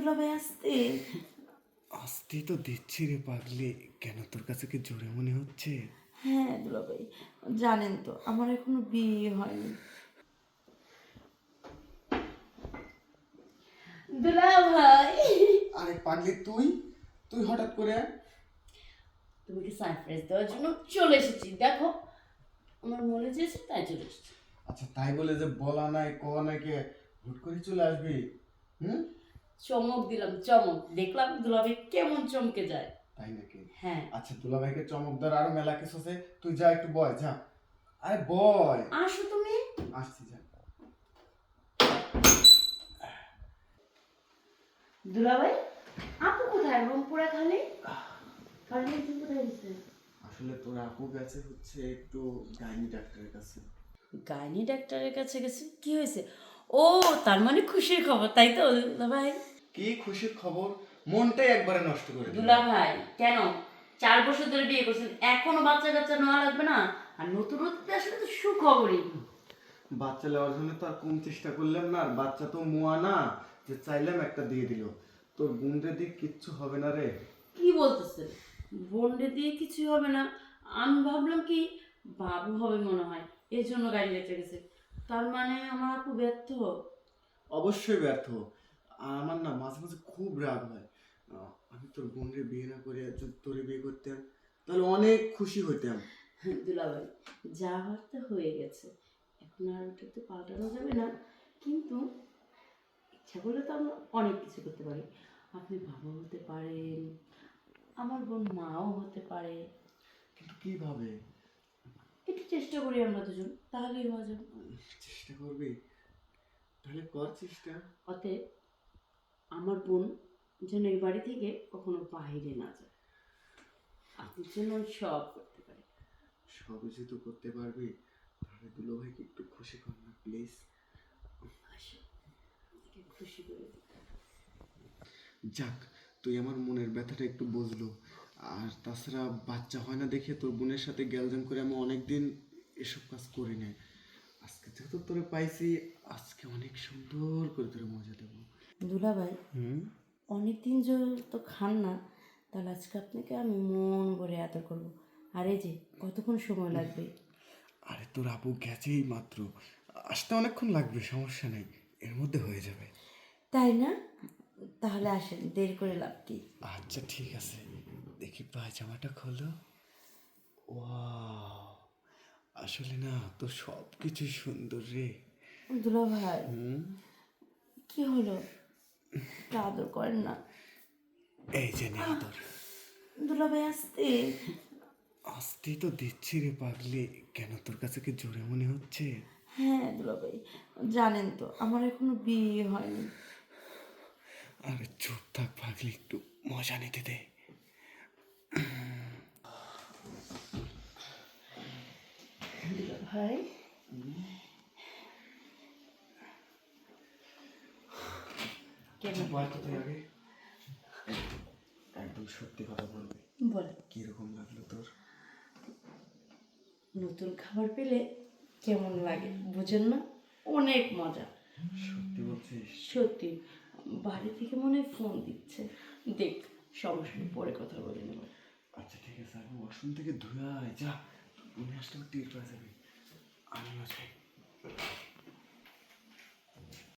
দুলাভাই আসতে। আসতেই তো দিচ্ছি রে পাগলি, কেন তোর কাছে কি জোরে মনে হচ্ছে? হ্যাঁ দুলাভাই, জানেন তো আমার এখনো বিয়ে হয়নি। দুলাভাই, আরে পাগলি তুই তুই হঠাৎ করে? তোমাকে সারপ্রাইজ দেওয়ার জন্য চলে এসেছি। দেখো, আমার মনে চেয়েছে তাই চলে এসেছি। আচ্ছা তাই বলে যে বলা নাই কওয়া নাই কে হুট করে চলে আসবি? হুম, চমক দিলাম, চমক দেখলাম দুলাভাই কেমন চমকে যায়। তাই নাকি? হ্যাঁ, আচ্ছা দুলাভাইকে চমক দেওয়ার আরো মেলা কিছু আছে, তুই যা একটু বয় যা। আরে বয়। আসো তুমি। আসছি যা। দুলাভাই, আপু কোথায়? রুম পুরা খালি। খালি একজন কোথায় গেছে? আসলে তোর আপু গেছে হচ্ছে একটু গাইনি ডাক্তারের কাছে। গাইনি ডাক্তারের কাছে গেছে, কি হয়েছে? ও, তার মানে খুশির খবর, তাই তো দুলাভাই? কি খুশির খবর, মনটাই একবারে নষ্ট করে দিল। দুলাভাই কেন 4 বছর ধরে বিয়ে করছেন, এখনো বাচ্চা কাচ্চা নেওয়া লাগবে না? আর নতুন নতুন আসলে তো সুখবরই। বাচ্চা নেওয়ার জন্য তো আর কম চেষ্টা করলাম না, আর বাচ্চা তো মুয়া না যে চাইলাম একটা দিয়ে দিল। তোর বোনদের দিক কিচ্ছু হবে না রে। কি বলতেছেন? বন্ডে দিয়ে কিছুই হবে না? আমি ভাবলাম কি বাবু হবে মনে হয়, এই জন্য গাড়ি রেখে গেছে। তার মানে আমার আপু ব্যর্থ। অবশ্যই ব্যর্থ। আর আমার না মাঝে মাঝে খুব রাগ হয়। আমি তোর বোনের বিয়ে না করে যদি তোরে বিয়ে করতাম তাহলে অনেক খুশি হইতাম। দুলাভাই, যা হওয়ার তো হয়ে গেছে, এখন আর ওটা তো পাল্টানো যাবে না। কিন্তু ইচ্ছা করলে তো আমরা অনেক কিছু করতে পারি। আপনি বাবা হতে পারেন, আমার বোন মাও হতে পারে। কিন্তু কিভাবে? একটু চেষ্টা করি আমরা দুজন, তাহলেই হওয়া যাবে। চেষ্টা করবি? তাহলে কর চেষ্টা। অতএব আমার বোন যেন এই বাড়ি থেকে কখনো বাইরে না যায়, আপনি যেন সব করতে পারে। সবই যেহেতু করতে পারবি তাহলে দুলো ভাইকে একটু খুশি কর না প্লিজ। আসো, আপনাকে খুশি করে দিই। যাক, তুই আমার মনের ব্যথাটা একটু বুঝলো। আর তাছাড়া বাচ্চা হয় না দেখে তোর বোনের সাথে গ্যালজাম করে আমি অনেকদিন এসব কাজ করি না। আজকে যেহেতু তোরে পাইছি, আজকে অনেক সুন্দর করে তোরে মজা দেবো। দুলাভাই, হুম, অনেক দিন তো খান না, তাহলে আজকে আপনাকে আমি মন ভরে আদর করবো। আর এই যে, কতক্ষণ সময় লাগবে? আরে তোর আপু গেছেই মাত্র, আসতে অনেকক্ষণ লাগবে, সমস্যা নেই, এর মধ্যে হয়ে যাবে। তাই না? তাহলে আসেন, দেরি করে লাভ কি? আচ্ছা ঠিক আছে, দেখি পায়জামাটা খোলো। ওয়াও, আসলে না তোর সব কিছুই সুন্দর রে। দুলাভাই, হুম, কি হলো? একটু আদর করেন না। এই যে নে আদর। দুলাভাই আসতে। আসতেই তো দিচ্ছি রে পাগলি, কেন তোর কাছে কি জোরে মনে হচ্ছে? হ্যাঁ দুলাভাই, জানেন তো আমার এখনো বিয়ে হয়নি। আরে চুপ থাক পাগলি, একটু মজা নিতে দে। দুলাভাই, কেন? বল তো তুই আগে, একদম সত্যি কথা বলবি। বল। কিরকম লাগলো তোর? নতুন খাবার পেলে কেমন লাগে বুঝেন না? অনেক মজা। সত্যি বলছিস? সত্যি, বাড়ি থেকে মনে হয় ফোন দিচ্ছে। দেখ, সমস্যা নেই, পরে কথা বলে নেব। আচ্ছা ঠিক আছে, আমি ওয়াশরুম থেকে ধুয়ে আয় যা, মনে আসলে টের পাওয়া যাবে। আমিও যাই।